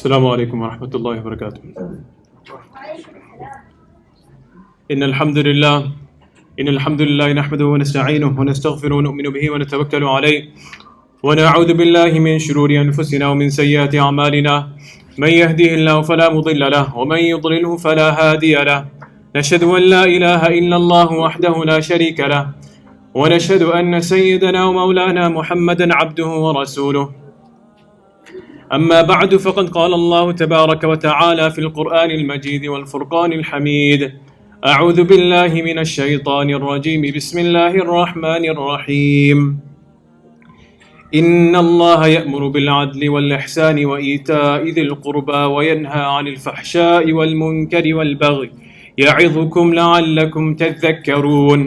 السلام عليكم ورحمة الله وبركاته. إن الحمد لله نحمده ونستعينه ونستغفره ونؤمن به ونتوكل عليه ونعوذ بالله من شرور أنفسنا ومن سيئات أعمالنا. من يهده الله فلا مضل له ومن يضلله فلا هادي له. نشهد أن لا إله إلا الله وحده لا شريك له ونشهد أن سيدنا ومولانا محمدا عبده ورسوله. أما بعد فقد قال الله تبارك وتعالى في القرآن المجيد والفرقان الحميد: أعوذ بالله من الشيطان الرجيم. بسم الله الرحمن الرحيم. إن الله يأمر بالعدل والإحسان وإيتاء ذي القربى وينهى عن الفحشاء والمنكر والبغي يعظكم لعلكم تذكرون.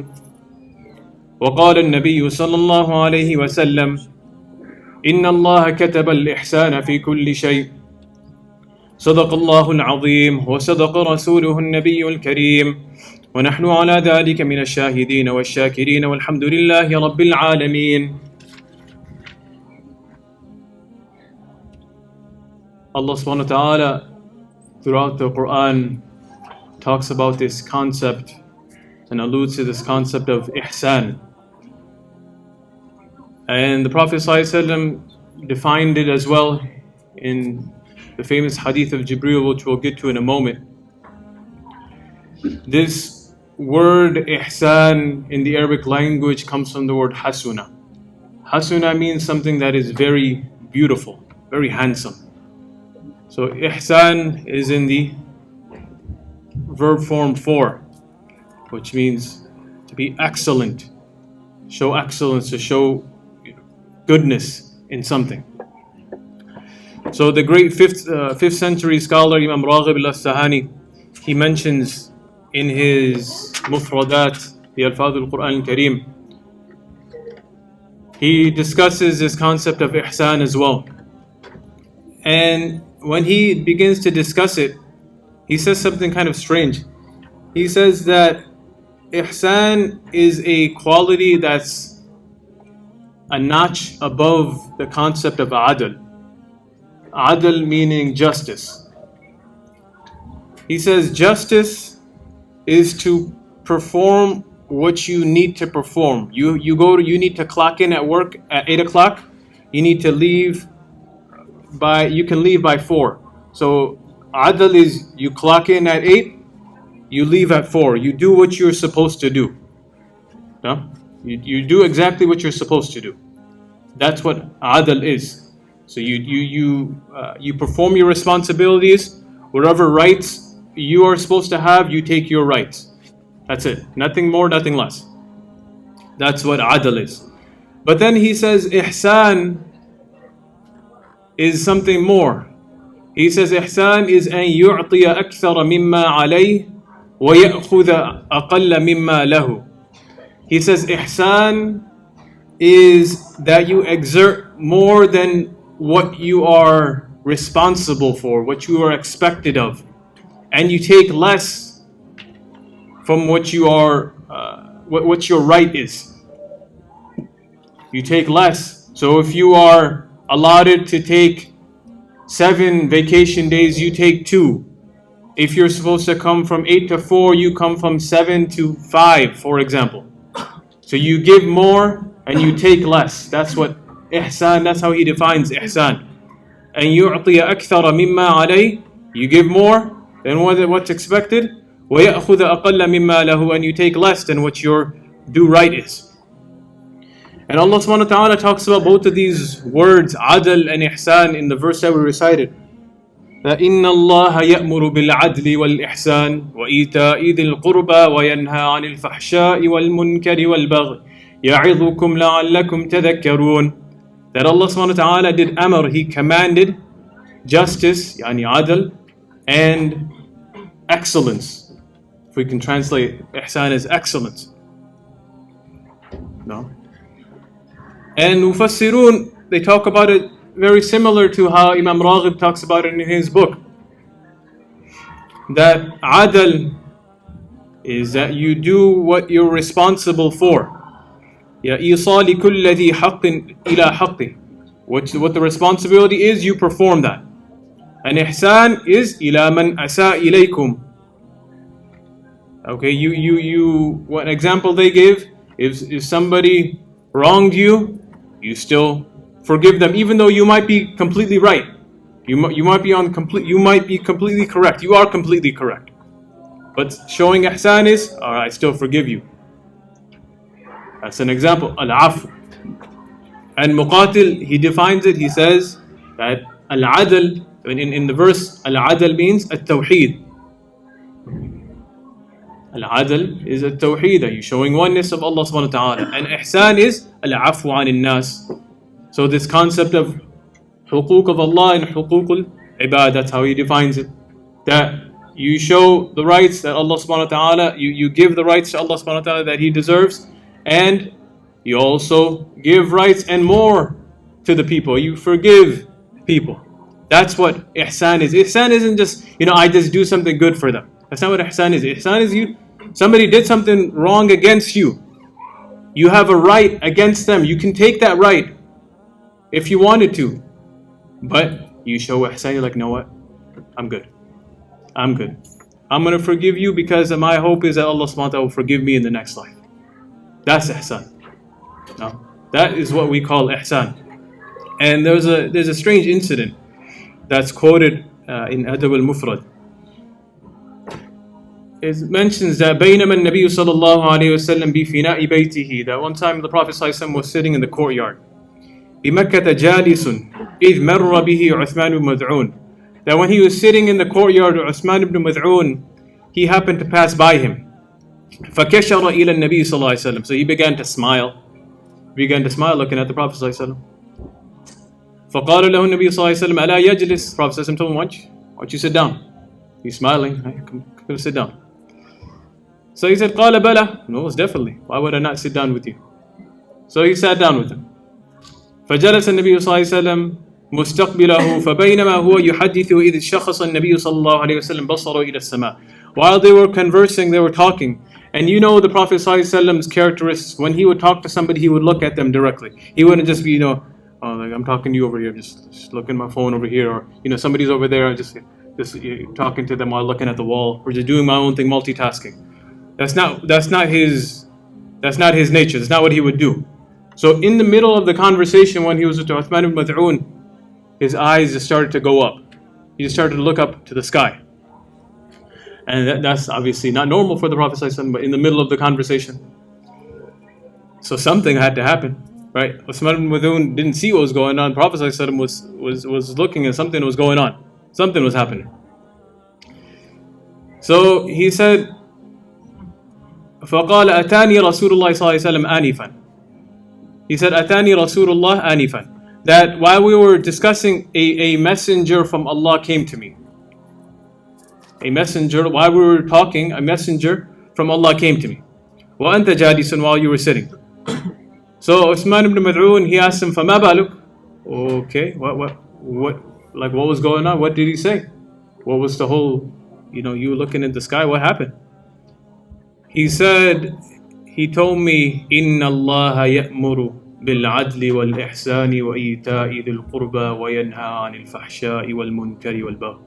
وقال النبي صلى الله عليه وسلم: إن الله كتب الإحسان في كل شيء. صدق الله العظيم وصدق رسوله النبي الكريم ونحن على ذلك من الشاهدين والشاكرين والحمد لله رب العالمين. Allah subhanahu wa ta'ala throughout the Quran talks about this concept and alludes to this concept of Ihsan. And the Prophet ﷺ defined it as well in the famous Hadith of Jibril, which we'll get to in a moment. This word Ihsan in the Arabic language comes from the word Hasuna. Hasuna means something that is very beautiful, very handsome. So Ihsan is in the verb form for, which means to be excellent, show excellence, to show goodness in something. So the great 5th century scholar Imam Raghib al-Asfahani, he mentions in his Mufradat, the Alfaz al-Quran al-Kareem, he discusses this concept of Ihsan as well. And when he begins to discuss it, he says something kind of strange. He says that Ihsan is a quality that's a notch above the concept of Adl. Adl meaning justice. He says justice is to perform what you need to perform. You need to clock in at work at 8 o'clock. You need to leave you can leave by 4. So Adl is you clock in at 8, you leave at 4. You do what you're supposed to do. No? You do exactly what you're supposed to do. That's what Adl is. So you perform your responsibilities. Whatever rights you are supposed to have, you take your rights. That's it. Nothing more, nothing less. That's what Adl is. But then he says Ihsan is something more. He says Ihsan is أن يعطي أكثر مما عليه ويأخذ أقل مما له. He says Ihsan is that you exert more than what you are responsible for, what you are expected of, and you take less from what you are, what your right is. You take less. So if you are allotted to take 7 vacation days, you take 2. If you're supposed to come from 8 to 4, you come from 7 to 5, for example. So you give more and you take less. That's what Ihsan, that's how he defines Ihsan. And يُعْطِيَ أَكْثَرَ مِمَّا عَلَيْهِ, you give more than what's expected. وَيَأْخُذَ أَقَلَّ مِمَّا لَهُ, and you take less than what your due right is. And Allah subhanahu wa ta'ala talks about both of these words, Adl and Ihsan, in the verse that we recited. That إِنَّ اللَّهَ يَأْمُرُ بِالْعَدْلِ وَالْإِحْسَانِ وَإِيتَاءِ ذِي الْقُرْبَى وَيَنْهَى عَنِ الْفَحْشَاءِ وَالْمُنكَرِ وَالْبَغْيِ يَعِظُكُمْ لَعَلَّكُمْ تَذَكَّرُونَ. That Allah subhanahu wa ta'ala did amr, He commanded justice, yani Adl, and excellence. If we can translate Ihsan as excellence. No? And Mufassirun, they talk about it very similar to how Imam Raghib talks about it in his book. That Adl is that you do what you're responsible for. Ya إِيصَالِ كُلَّ ذِي حَقٍّ إِلَى حَقِّهِ. What the responsibility is, you perform that. And ihsan is ila man asa ilaykum. Okay, what example they give is if somebody wronged you, you still forgive them, even though you might be completely right. You might be completely correct. You are completely correct. But showing ihsan is, alright, I still forgive you. That's an example. Al-afu. And Muqatil, he defines it, he says that al-adl, in the verse, al-adl means at-tawheed. Al-adl is at-tawheed, you're showing oneness of Allah subhanahu wa ta'ala. And ihsan is al-afu anil nas. So this concept of huquq of Allah and huquq al-ibad, that's how he defines it. That you show the rights that Allah subhanahu wa ta'ala, you give the rights to Allah subhanahu wa ta'ala that He deserves, and you also give rights and more to the people. You forgive people. That's what ihsan is. Ihsan isn't just, I just do something good for them. That's not what ihsan is. Ihsan is somebody did something wrong against you. You have a right against them. You can take that right if you wanted to. But you show ihsan, you're like, you know what? I'm good. I'm good. I'm going to forgive you because my hope is that Allah subhanahu wa ta'ala will forgive me in the next life. That's ihsan. No, that is what we call ihsan. And there's a strange incident that's quoted in Adab al-Mufrad. It mentions that بينما النبي صلى الله عليه وسلم بفناء بيته, that one time the Prophet صلى الله عليه وسلم was sitting in the courtyard. بمكة جالس إذ مر به عثمان بن مذعون, that when he was sitting in the courtyard of Uthman ibn Mad'un, he happened to pass by him. فكشر إلى النبي صلى الله عليه وسلم, so he began to smile looking at the Prophet صلى الله عليه وسلم. فقال له النبي صلى الله عليه وسلم ألا يجلس, Prophet صلى الله عليه وسلم told him, why don't you sit down? He's smiling, come sit down. So he said, قال بلى, no, it's definitely, why would I not sit down with you? So he sat down with him. فجلس النبي صلى الله عليه وسلم مستقبله فبينما هو يحدث إذ شخص النبي صلى الله عليه وسلم بصره إلى السماء. While they were conversing, they were talking. And the Prophet ﷺ's characteristics, when he would talk to somebody, he would look at them directly. He wouldn't just be, like I'm talking to you over here, just looking at my phone over here, or somebody's over there, and just talking to them while looking at the wall, or just doing my own thing, multitasking. That's not his nature. That's not what he would do. So in the middle of the conversation, when he was with Uthman ibn Mad'un, his eyes just started to go up. He just started to look up to the sky. And that's obviously not normal for the Prophet ﷺ, but in the middle of the conversation. So something had to happen, right? Uthman ibn Mad'un didn't see what was going on. The Prophet ﷺ was looking at something was going on. Something was happening. So he said, فَقَالَ أَتَانِي رَسُولُ اللَّهِ صَلَّى اللَّهُ عَلَيْهِ وَسَلَّمْ آنِفًا. He said, أَتَانِي رَسُولُ اللَّهِ آنِفًا. That while we were discussing, a messenger from Allah came to me. A messenger, while we were talking, a messenger from Allah came to me. وَأَنْتَ جَالِسٌ, while you were sitting. So Uthman ibn Mad'un, he asked him, فَمَا بَالُكَ? Okay, what was going on? What did he say? What was the whole, you were looking at the sky, what happened? He said, he told me, إِنَّ اللَّهَ يَأْمُرُ بالعدل والإحسان وإيتاء ذي القربى وينهى عن الفحشاء والمنكر والبغي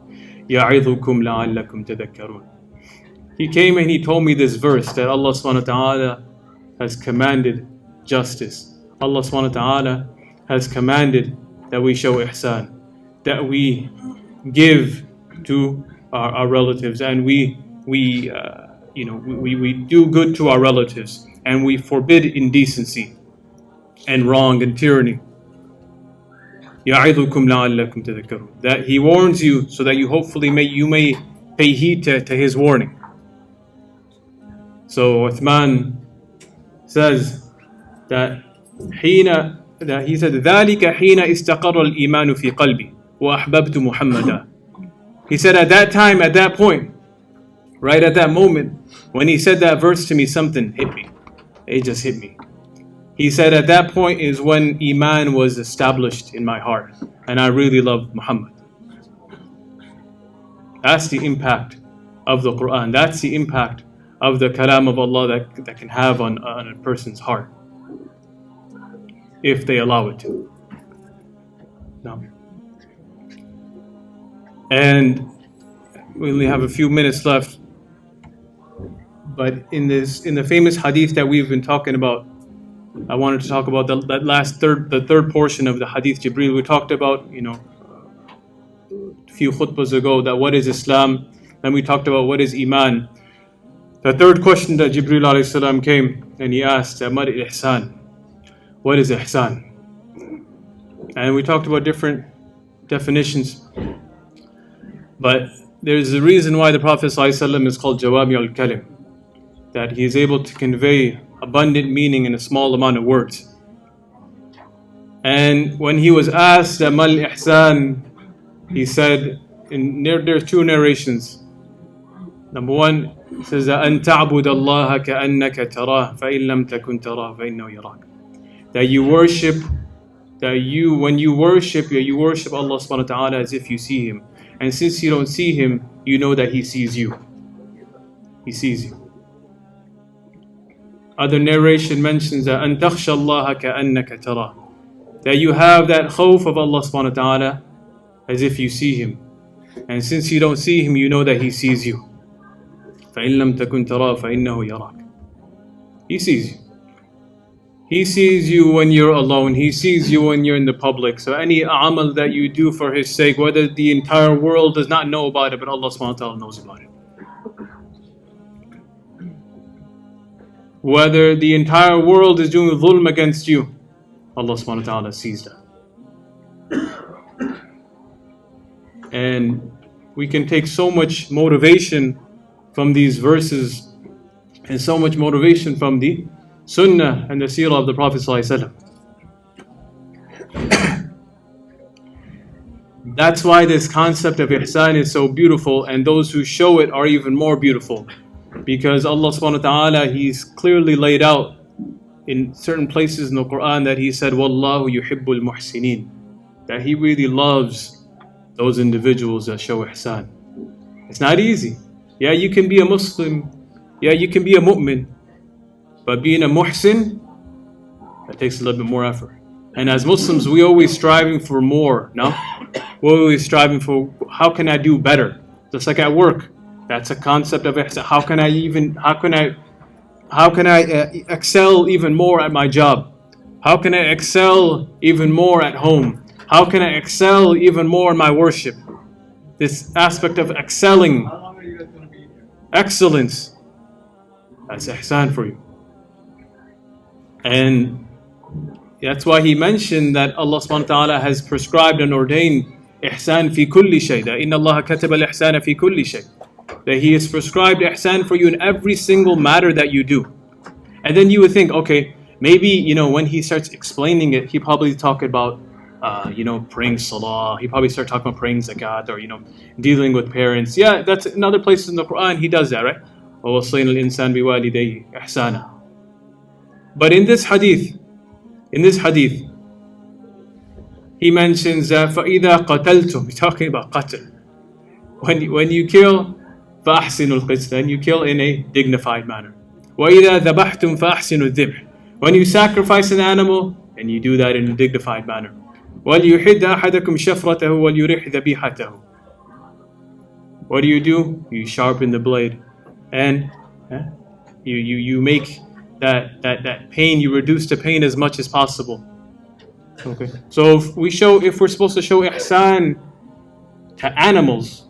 يعظكم لعلكم تذكرون. He came and he told me this verse that Allah subhanahu wa ta'ala has commanded justice. Allah subhanahu wa ta'ala has commanded that we show ihsan, that we give to our relatives, and we do good to our relatives, and we forbid indecency and wrong and tyranny. يَعِظُكُمْ لَعَلَّكُمْ تَذَكَّرُونَ. That He warns you so that you hopefully may pay heed to His warning. So Uthman says that he said ذَلِكَ حِينَ اسْتَقَرَّ الْإِيمَانُ فِي قَلْبِي وَأَحْبَبْتُ مُحَمَّدًا. He said at that time, at that point, right at that moment, when he said that verse to me, something hit me. It just hit me. He said at that point is when Iman was established in my heart, and I really loved Muhammad. That's the impact of the Quran. That's the impact of the kalam of Allah that can have on a person's heart, if they allow it to. No. And we only have a few minutes left. But in the famous hadith that we've been talking about, I wanted to talk about the third portion of the hadith Jibril. We talked about, a few khutbahs ago, that what is Islam, and we talked about what is Iman. The third question that Jibril alayhi salam came and he asked, Amar Ihsan, what is Ihsan? And we talked about different definitions. But there's a reason why the Prophet ﷺ is called Jawami al-Kalim, that he is able to convey abundant meaning in a small amount of words. And when he was asked Mal Ihsan, he said, there's two narrations. Number one, he says, أن تعبد الله كأنك تراه فإن لم تكن تراه فإنه يراك. That you worship, when you worship Allah subhanahu wa ta'ala as if you see Him. And since you don't see Him, you know that He sees you. He sees you. Other narration mentions that أن تخشى الله كأنك تراه. That you have that khawf of Allah subhanahu wa ta'ala as if you see Him. And since you don't see Him, you know that He sees you. فإن لم تكن تراه فإنه يراك. He sees you. He sees you when you're alone. He sees you when you're in the public. So any amal that you do for His sake, whether the entire world does not know about it, but Allah subhanahu wa ta'ala knows about it. Whether the entire world is doing dhulm against you, Allah subhanahu wa ta'ala sees that. And we can take so much motivation from these verses and so much motivation from the Sunnah and the Seerah of the Prophet ﷺ. That's why this concept of Ihsan is so beautiful, and those who show it are even more beautiful. Because Allah subhanahu wa ta'ala, He's clearly laid out in certain places in the Quran that He said, Wallahu yuhibbul muhsinin. That He really loves those individuals that show Ihsan. It's not easy. Yeah, you can be a Muslim. Yeah, you can be a mu'min. But being a muhsin, that takes a little bit more effort. And as Muslims, we always striving for more, no? We're always striving for, how can I do better? Just like at work. That's a concept of ihsan. How can I excel even more at my job? How can I excel even more at home? How can I excel even more in my worship? This aspect of excelling, how long are you guys going to be here? Excellence, that's ihsan for you. And that's why He mentioned that Allah subhanahu wa ta'ala has prescribed and ordained ihsan fi kulli shay. That inna Allah kataba al-ihsana fi kulli shay. That He has prescribed ihsan for you in every single matter that you do. And then you would think, okay, maybe, when He starts explaining it, He probably talk about, praying salah. He probably start talking about praying zakat, or, dealing with parents. Yeah, that's in other places in the Quran, He does that, right? وَوَصَّيْنَا الْإِنسَانَ بِوَالِدَيْهِ إِحْسَانًا. But in this hadith, He mentions that فَإِذَا قَتَلْتُمْ. He's talking about qatl. When you kill, فَأَحْسِنُوا الْقِتْلَ. Then you kill in a dignified manner. وَإِذَا ذَبَحْتُمْ فَأَحْسِنُوا الذِّبْحَ. When you sacrifice an animal, and you do that in a dignified manner. وَلْيُحِدَّ أَحَدَكُمْ شَفْرَتَهُ وَلْيُرِحْ ذَبِيحَتَهُ. What do? You sharpen the blade, and you make that pain, you reduce the pain as much as possible. Okay. So if we're supposed to show ihsan to animals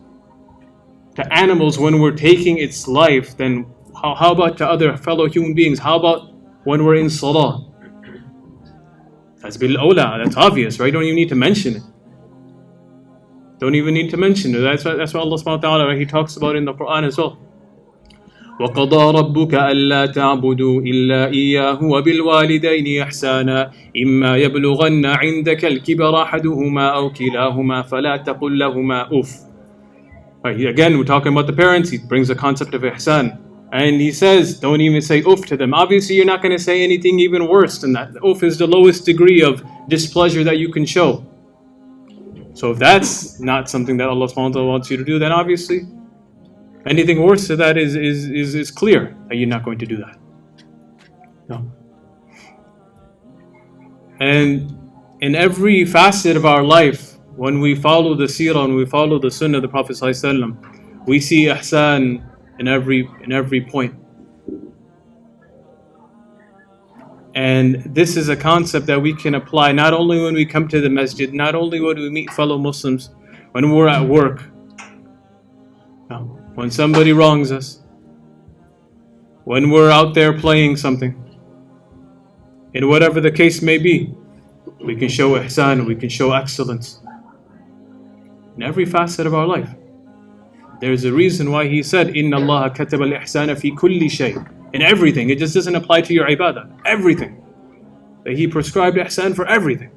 when we're taking its life, then how about to other fellow human beings? How about when we're in salah? That's bil awla, that's obvious, right? Don't even need to mention it. That's what Allah subhanahu wa ta'ala, He talks about in the Quran as well. وَقَضَى رَبُّكَ أَلَّا تَعْبُدُوا إِلَّا إِيَّاهُ وَبِالْوَالِدَيْنِ إِحْسَانًا إِمَّا يَبْلُغَنَّ عِنْدَكَ الْكِبَرَ أَحَدُهُمَا أَوْ كِلَاهُمَا فَلَا تَقُلْ لَهُمَا أُفٍّ. Again, we're talking about the parents. He brings the concept of ihsan. And he says, don't even say uff to them. Obviously, you're not going to say anything even worse than that. Uff is the lowest degree of displeasure that you can show. So if that's not something that Allah subhanahu wa ta'ala wants you to do, then obviously anything worse to that is clear that you're not going to do that. No. And in every facet of our life, when we follow the seerah and we follow the sunnah of the Prophet ﷺ, we see ihsan in every point. And this is a concept that we can apply not only when we come to the masjid, not only when we meet fellow Muslims, when we're at work, when somebody wrongs us, when we're out there playing something, in whatever the case may be, we can show ihsan, we can show excellence in every facet of our life. There's a reason why he said, إِنَّ اللَّهَ كَتَبَ الْإِحْسَانَ فِي كُلِّ شَيْءٍ. In everything. It just doesn't apply to your ibadah. Everything. That he prescribed ihsan for everything.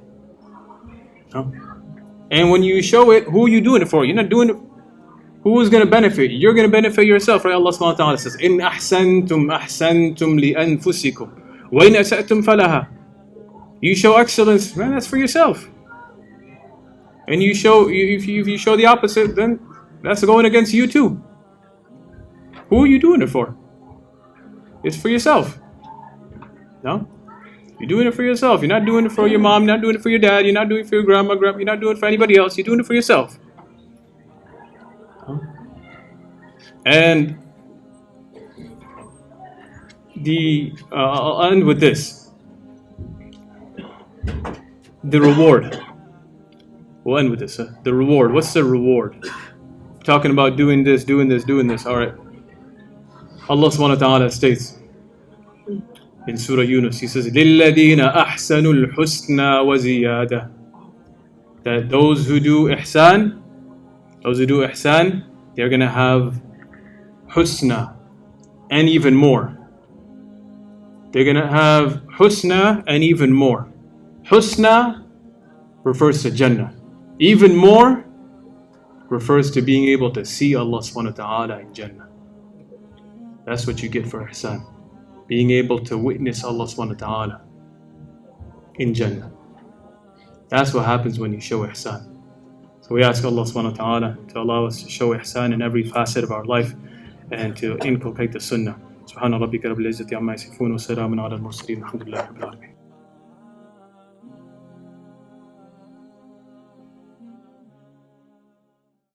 And when you show it, who are you doing it for? You're not doing it. Who is going to benefit? You're going to benefit yourself, right? Allah subhanahu wa ta'ala says, إِنْ أَحْسَنْتُمْ أَحْسَنْتُمْ لِأَنفُسِكُمْ وَإِنْ أَسَأْتُمْ فَلَهَا. You show excellence, man, that's for yourself. And if you show the opposite, then that's going against you too. Who are you doing it for? It's for yourself. No? You're doing it for yourself. You're not doing it for your mom, you're not doing it for your dad, you're not doing it for your grandma, you're not doing it for anybody else, you're doing it for yourself. And I'll end with this. The reward. We'll end with this. The reward. What's the reward? Talking about doing this. Alright. Allah subhanahu wa ta'ala states in Surah Yunus, He says, لِلَّذِينَ أَحْسَنُوا الْحُسْنَى وَزِيَادَةً. That those who do ihsan, they're going to have husna and even more. They're going to have husna and even more. Husna refers to Jannah. Even more refers to being able to see Allah subhanahu wa ta'ala in Jannah. That's what you get for ihsan. Being able to witness Allah subhanahu wa ta'ala in Jannah. That's what happens when you show ihsan. So we ask Allah subhanahu wa ta'ala to allow us to show ihsan in every facet of our life and to inculcate the sunnah. سبحان ربك رب العزة عما يصفون وسلام على المرسلين الحمد لله رب العالمين.